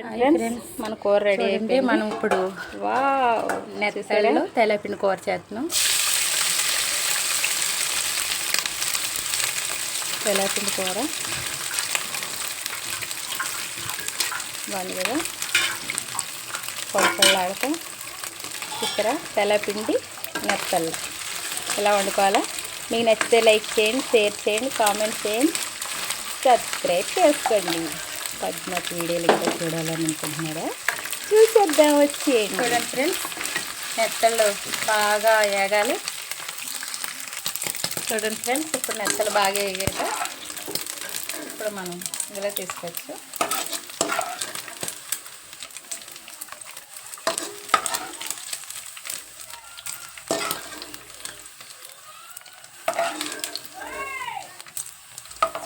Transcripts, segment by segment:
Friends మన కూర ready అయితే మనం ఇప్పుడు నెత్తళ్ళు తెల్లపిండి కూర చేస్తున్నాం. తెల్లపిండి కూర బాగుంది కదా, పొలపొలాడుతూ ఇక్కడ తెల్లపిండి నెత్తళ్ళు ఇలా వండుకోవాలా. మీకు నచ్చితే లైక్ చేయండి, షేర్ చేయండి, కామెంట్ చేయండి, సబ్స్క్రైబ్ చేసుకోండి. పద్మతి వీడియోలు ఇంకా చూడాలని అనుకుంటున్నారా? చూసేద్దాం, వచ్చేయండి. చూడండి ఫ్రెండ్స్, నెత్తళ్ళు బాగా వేగాలి. చూడండి ఫ్రెండ్స్, ఇప్పుడు నెత్తలు బాగా వేగాక ఇప్పుడు మనం ఇలా తీసుకోవచ్చు.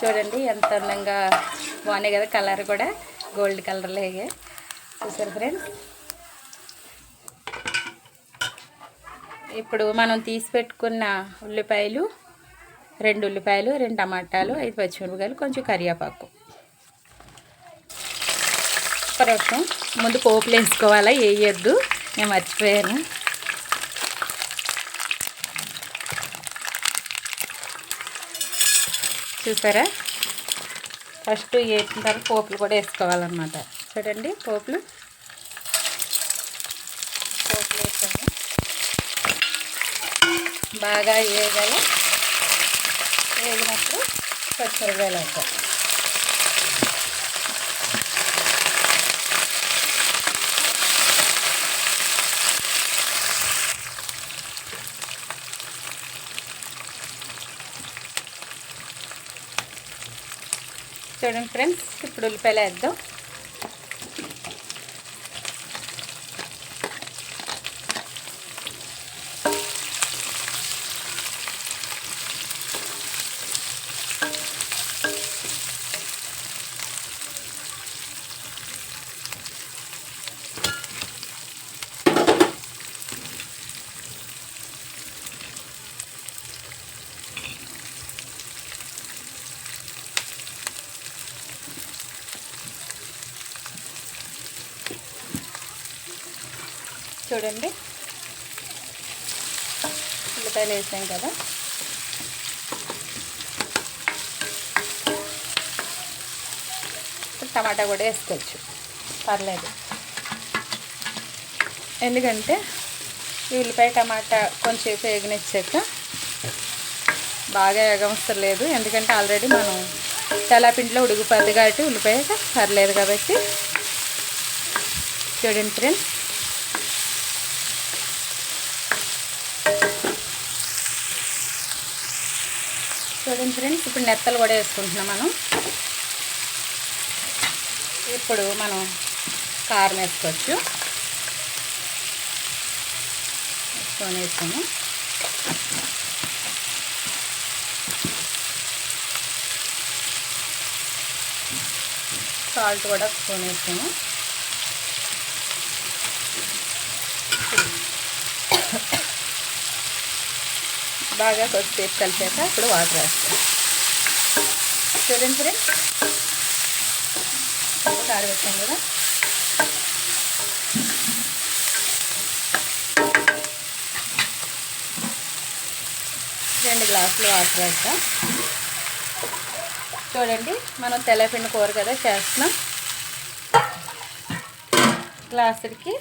చూడండి ఎంత అందంగా బాగున్నాయి కదా, కలర్ కూడా గోల్డ్ కలర్లో వేగాయి. చూసారు ఫ్రెండ్స్, ఇప్పుడు మనం తీసి పెట్టుకున్న ఉల్లిపాయలు, 2 ఉల్లిపాయలు, 2 టమాటాలు, 5 పచ్చిమిరపకాయలు, కొంచెం కరివేపాకు. ఒక నిమిషం ముందు పోపులు వేసుకోవాలా, వేయొద్దు, నేను మర్చిపోయాను. చూసారా, ఫస్ట్ వేసిన తర్వాత పోపులు కూడా వేసుకోవాలన్నమాట. చూడండి, పోపులు వేసాము, బాగా వేగాలి. వేగినప్పుడు పచ్చిమిరపకాయలు వేస్తాం. చూడండి ఫ్రెండ్స్, ఇప్పుడు ఉల్లిపాయలు వేద్దాం. చూడండి, ఉల్లిపాయలు వేసాం కదా, టమాటా కూడా వేసుకోవచ్చు, పర్లేదు. ఎందుకంటే ఈ ఉల్లిపాయ టమాటా కొంచెం వేగనిచ్చాక బాగా వేగవసరం లేదు, ఎందుకంటే ఆల్రెడీ మనం తెల్లపిండిలో ఉడికిపోద్ది కాబట్టి ఉల్లిపాయ పర్లేదు కాబట్టి. చూడండి ఫ్రెండ్స్, ఇప్పుడు నెత్తలు కూడా వేసుకుంటున్నాం మనం. ఇప్పుడు మనం కారం వేసుకోవచ్చు. వేసాము, సాల్ట్ కూడా స్పూన్ వేసాము. బాగా కొద్దిసేపు కలిపాక ఇప్పుడు వాటర్ వేస్తాం. చూడండి ఫ్రెండ్స్, కారం వేస్తాం కదా, రెండు గ్లాసులు వాటర్ వేస్తాం. చూడండి, మనం తెల్లపిండి కూర కదా చేస్తున్నాం, గ్లాసుడికి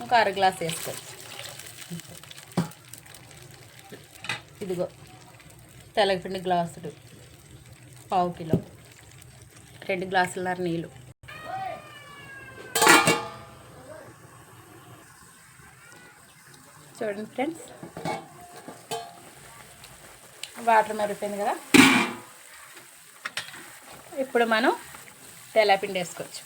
ఇంకో 1/2 గ్లాస్ వేసుకోవచ్చు. ఇదిగో తెల్లపిండి గ్లాసుడు, 1/4 కిలో, 2 గ్లాసులన్నర నీళ్ళు. చూడండి ఫ్రెండ్స్, వాటర్ మరిగిపోయింది కదా, ఇప్పుడు మనం తెల్లపిండి వేసుకోవచ్చు.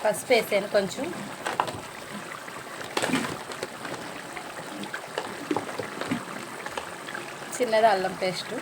పసుపు వేసాను కొంచెం. చిన్నది అల్లం పేస్టు,